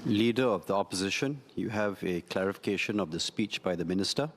Leader of the Opposition, you have a clarification of the speech by the Minister.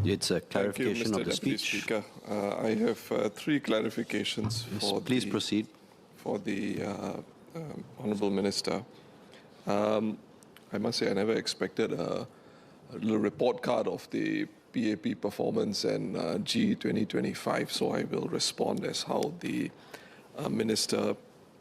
It's a clarification of the speech. Speaker. I have three clarifications for please proceed. For the Honourable Minister. I must say I never expected a little report card of the PAP performance and G 2025, so I will respond as how the Minister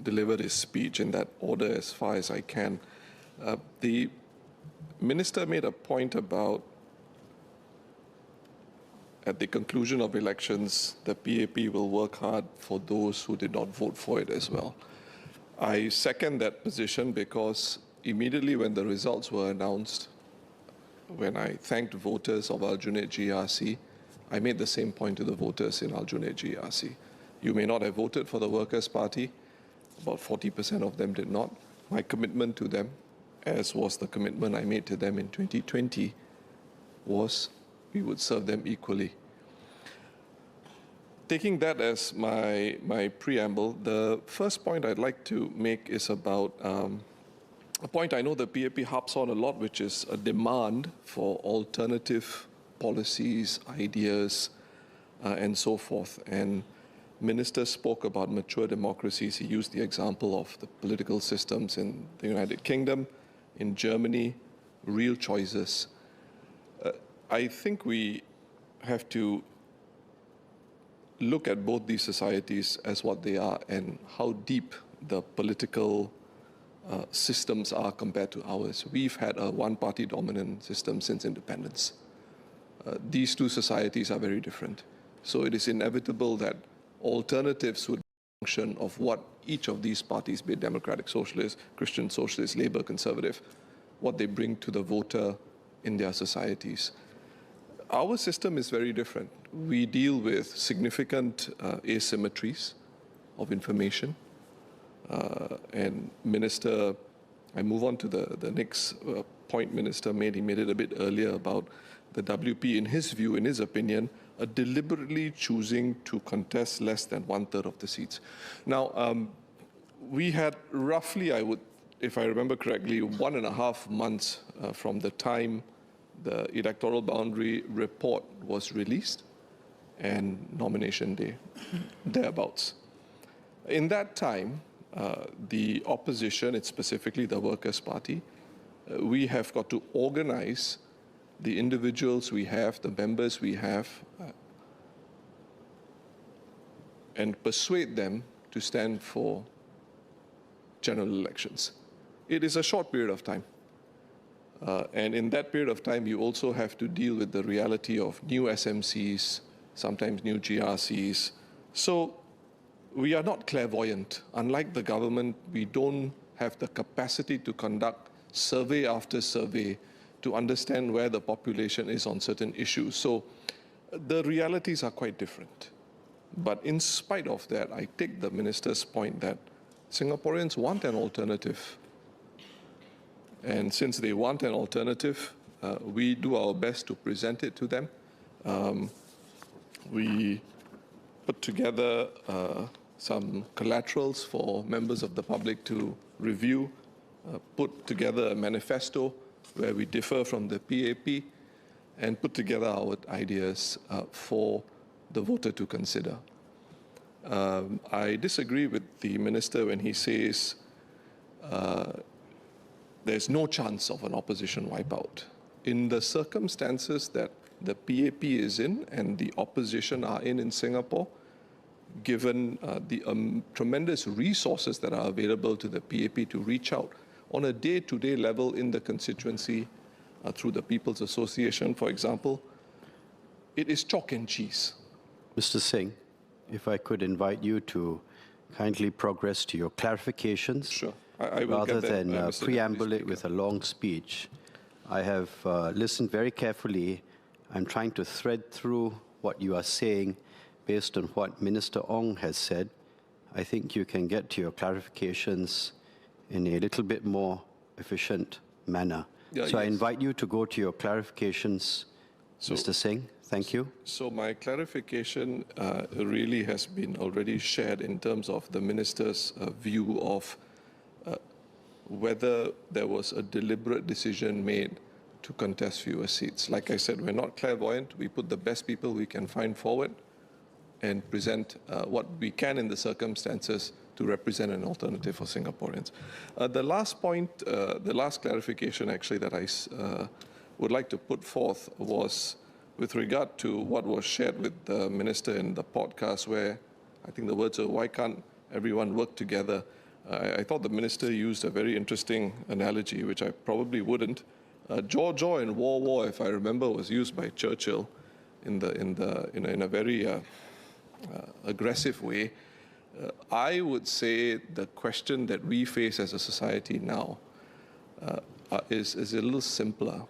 delivered his speech in that order as far as I can. The Minister made a point about at the conclusion of elections, the PAP will work hard for those who did not vote for it as well. I second that position because immediately when the results were announced, when I thanked voters of Aljunied GRC, I made the same point to the voters in Aljunied GRC. You may not have voted for the Workers' Party. About 40% of them did not. My commitment to them, as was the commitment I made to them in 2020, was we would serve them equally. Taking that as my preamble, the first point I'd like to make is about a point I know the PAP harps on a lot, which is a demand for alternative policies, ideas, and so forth. And Minister spoke about mature democracies. He used the example of the political systems in the United Kingdom, in Germany, real choices. I think we have to look at both these societies as what they are and how deep the political systems are compared to ours. We've had a one-party dominant system since independence. These two societies are very different. So it is inevitable that alternatives would function of what each of these parties, be it Democratic Socialist, Christian Socialist, Labour, Conservative, what they bring to the voter in their societies. Our system is very different. We deal with significant asymmetries of information. And Minister, I move on to the next point Minister made. He made it a bit earlier about the WP, in his view, in his opinion, are deliberately choosing to contest less than 1/3 of the seats. Now, we had roughly, if I remember correctly, 1.5 months from the time the electoral boundary report was released and nomination day, thereabouts. In that time, the opposition, it's specifically the Workers' Party, we have got to organize the individuals we have, the members we have, and persuade them to stand for general elections. It is a short period of time. And in that period of time, you also have to deal with the reality of new SMCs, sometimes new GRCs. So we are not clairvoyant. Unlike the government, we don't have the capacity to conduct survey after survey to understand where the population is on certain issues. So the realities are quite different. But in spite of that, I take the Minister's point that Singaporeans want an alternative. And since they want an alternative, we do our best to present it to them. We put together some collaterals for members of the public to review, put together a manifesto where we differ from the PAP, and put together our ideas for the voter to consider. I disagree with the Minister when he says there's no chance of an opposition wipeout. In the circumstances that the PAP is in and the opposition are in Singapore, given the tremendous resources that are available to the PAP to reach out on a day-to-day level in the constituency, through the People's Association, for example, it is chalk and cheese. Mr. Singh, if I could invite you to kindly progress to your clarifications. Sure. I will rather get that, than preamble it with a long speech. I have listened very carefully. I'm trying to thread through what you are saying based on what Minister Ong has said. I think you can get to your clarifications in a little bit more efficient manner. Yeah, so yes. I invite you to go to your clarifications, Mr. Singh. Thank you. So my clarification really has been already shared in terms of the minister's view of whether there was a deliberate decision made to contest fewer seats. Like I said, we're not clairvoyant. We put the best people we can find forward and present what we can in the circumstances to represent an alternative for Singaporeans. The last point, the last clarification actually that I would like to put forth was with regard to what was shared with the minister in the podcast, where I think the words are, why can't everyone work together? I thought the minister used a very interesting analogy, which I probably wouldn't. Jaw and war, if I remember, was used by Churchill in a very aggressive way. I would say the question that we face as a society now is a little simpler.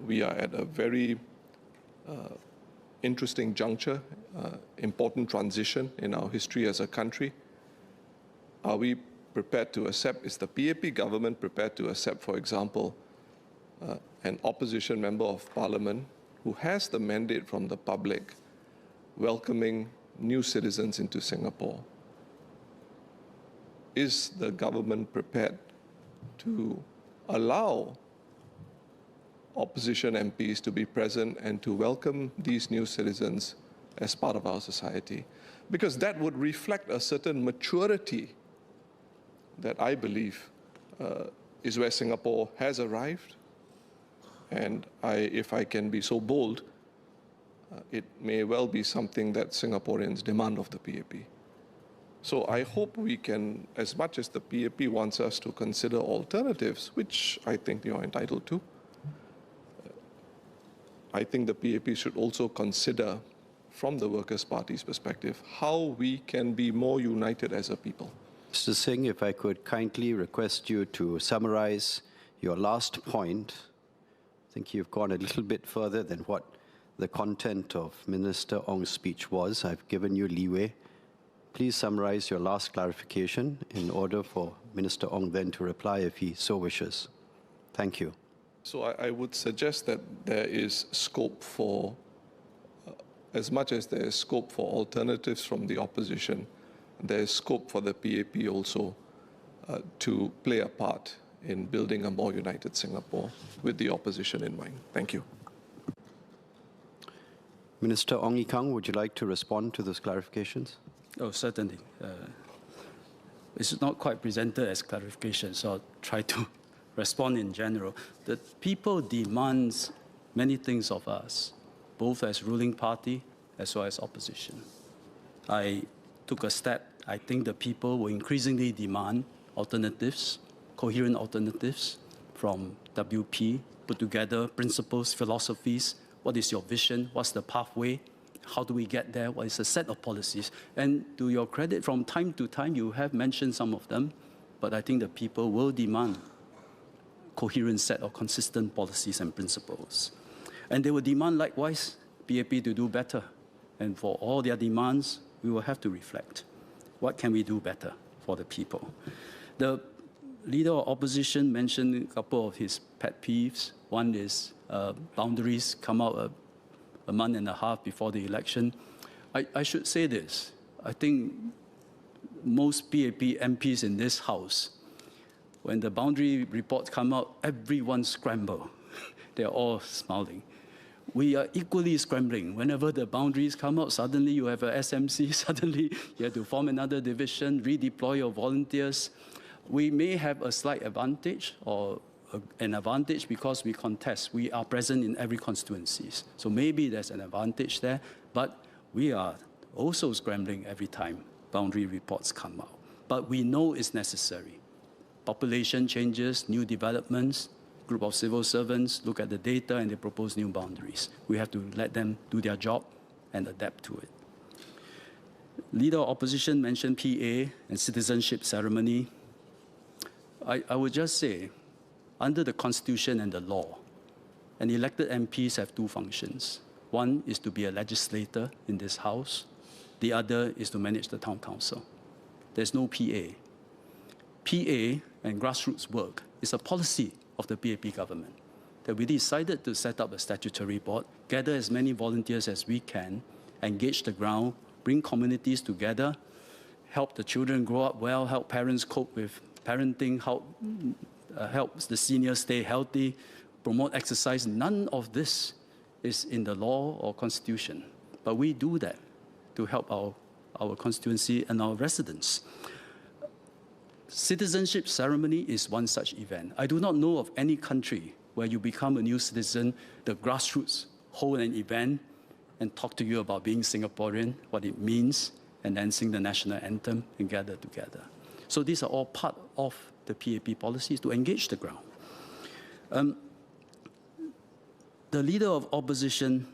We are at a very interesting juncture, important transition in our history as a country. Are we prepared to accept, is the PAP government prepared to accept, for example, an opposition member of parliament who has the mandate from the public welcoming new citizens into Singapore? Is the government prepared to allow opposition MPs to be present and to welcome these new citizens as part of our society? Because that would reflect a certain maturity that I believe is where Singapore has arrived. And if I can be so bold, it may well be something that Singaporeans demand of the PAP. So I hope we can, as much as the PAP wants us to consider alternatives, which I think you're entitled to, I think the PAP should also consider, from the Workers' Party's perspective, how we can be more united as a people. Mr. Singh, if I could kindly request you to summarize your last point. I think you've gone a little bit further than what the content of Minister Ong's speech was. I've given you leeway. Please summarize your last clarification in order for Minister Ong then to reply if he so wishes. Thank you. So I would suggest that there is scope for, as much as there is scope for alternatives from the opposition, there is scope for the PAP also to play a part in building a more united Singapore with the opposition in mind. Thank you. Minister Ong Ye Kung, would you like to respond to those clarifications? Oh, certainly. It's not quite presented as clarification, so I'll try to respond in general. The people demands many things of us, both as ruling party as well as opposition. I took a step. I think the people will increasingly demand alternatives, coherent alternatives from WP, put together principles, philosophies. What is your vision? What's the pathway? How do we get there? What is a set of policies? And to your credit, from time to time, you have mentioned some of them, but I think the people will demand coherent set of consistent policies and principles. And they will demand, likewise, PAP to do better. And for all their demands, we will have to reflect. What can we do better for the people? The leader of opposition mentioned a couple of his pet peeves. One is boundaries come out a month and a half before the election. I should say this. I think most PAP MPs in this House, when the boundary reports come out, everyone scramble. They're all smiling. We are equally scrambling. Whenever the boundaries come out, suddenly you have a SMC, suddenly you have to form another division, redeploy your volunteers. We may have a slight advantage or an advantage because we contest. We are present in every constituency. So maybe there's an advantage there, but we are also scrambling every time boundary reports come out. But we know it's necessary. Population changes, new developments, group of civil servants look at the data and they propose new boundaries. We have to let them do their job and adapt to it. Leader of opposition mentioned PA and citizenship ceremony. I would just say, under the Constitution and the law, an elected MPs have two functions. One is to be a legislator in this House. The other is to manage the town council. There's no PA. PA and grassroots work is a policy of the PAP government. that we decided to set up a statutory board, gather as many volunteers as we can, engage the ground, bring communities together, help the children grow up well, help parents cope with parenting, help the seniors stay healthy, promote exercise. None of this is in the law or constitution, but we do that to help our constituency and our residents. Citizenship ceremony is one such event. I do not know of any country where you become a new citizen, the grassroots hold an event and talk to you about being Singaporean, what it means, and then sing the national anthem and gather together. So these are all part of the PAP policies to engage the ground. The leader of opposition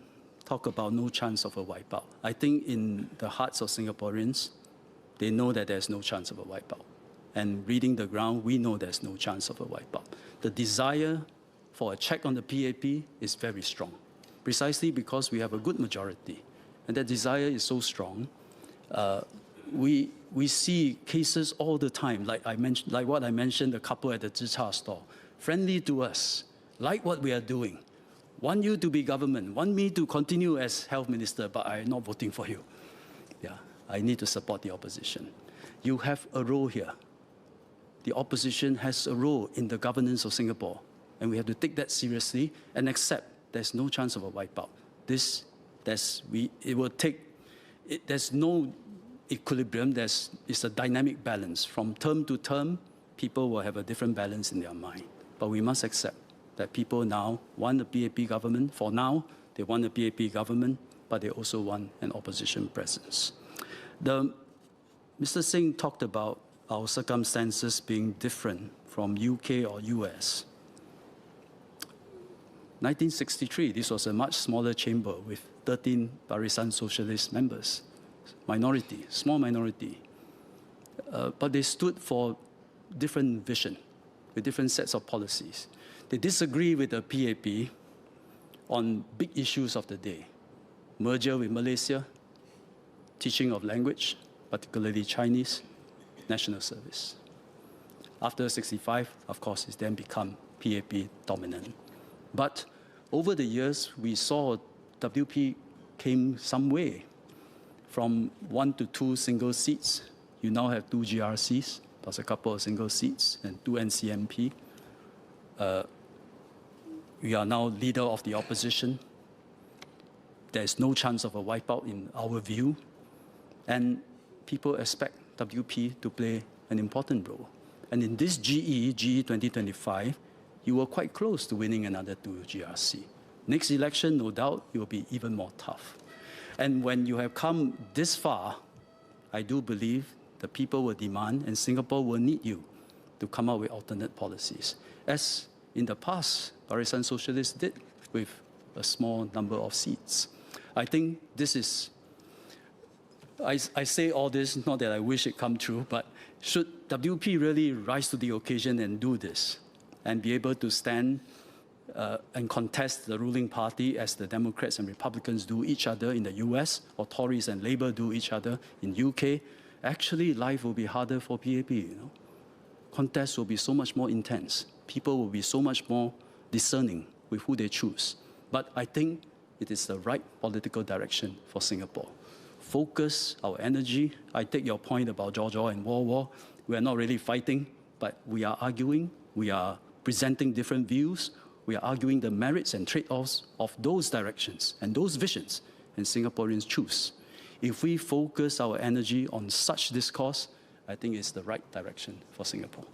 talked about no chance of a wipeout. I think in the hearts of Singaporeans, they know that there's no chance of a wipeout. And reading the ground, we know there's no chance of a wipeout. The desire for a check on the PAP is very strong, precisely because we have a good majority. And that desire is so strong. We see cases all the time, like what I mentioned, the couple at the Zhicha store, friendly to us, like what we are doing, want you to be government, want me to continue as health minister, but I'm not voting for you. Yeah, I need to support the opposition. You have a role here. The opposition has a role in the governance of Singapore, and we have to take that seriously and accept there's no chance of a wipeout. There's no equilibrium, it's a dynamic balance. From term to term, people will have a different balance in their mind. But we must accept that people now want a PAP government. For now, they want a PAP government, but they also want an opposition presence. Mr. Singh talked about our circumstances being different from UK or US. 1963, this was a much smaller chamber with 13 Barisan Socialist members, minority, small minority. But they stood for different vision, with different sets of policies. They disagree with the PAP on big issues of the day: merger with Malaysia, teaching of language, particularly Chinese, national service. After 65, of course, it's then become PAP dominant. But over the years, we saw WP came some way. From 1 to 2 single seats, you now have 2 GRCs, plus a couple of single seats, and 2 NCMP. We are now leader of the opposition. There is no chance of a wipeout in our view. And people expect WP to play an important role. And in this GE 2025, you were quite close to winning another 2 GRC. Next election, no doubt, it will be even more tough. And when you have come this far, I do believe the people will demand and Singapore will need you to come up with alternate policies, as in the past, Barisan Socialists did with a small number of seats. I think this is, I say all this, not that I wish it come true, but should WP really rise to the occasion and do this and be able to stand and contest the ruling party as the Democrats and Republicans do each other in the US, or Tories and Labour do each other in UK, actually life will be harder for PAP. Contests will be so much more intense. People will be so much more discerning with who they choose. But I think it is the right political direction for Singapore. Focus our energy. I take your point about Georgia and World War. We are not really fighting, but we are arguing. We are presenting different views. We are arguing the merits and trade-offs of those directions and those visions, and Singaporeans choose. If we focus our energy on such discourse, I think it's the right direction for Singapore.